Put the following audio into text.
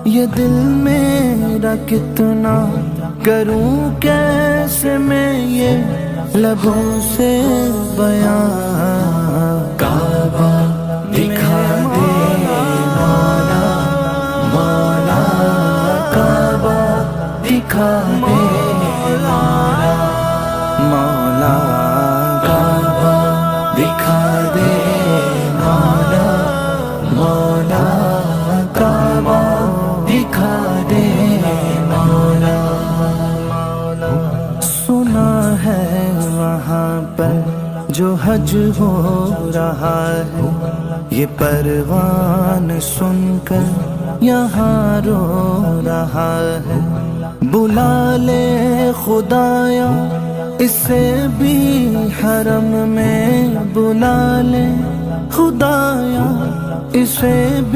یہ دل میرا کتنا کروں کیسے میں یہ لبوں سے بیان، کعبہ دکھا دے مولا، مولا کعبہ دکھا دے مولا، مولا کعبہ دکھا دے مولا، مولا کعبہ دکھا دے مولا۔ سنا ہے وہاں پر جو حج ہو رہا ہے، یہ پروان سن کر یہاں رو رہا ہے، بلا لے خدایا اسے بھی حرم میں، بلا لے خدایا اسے بھی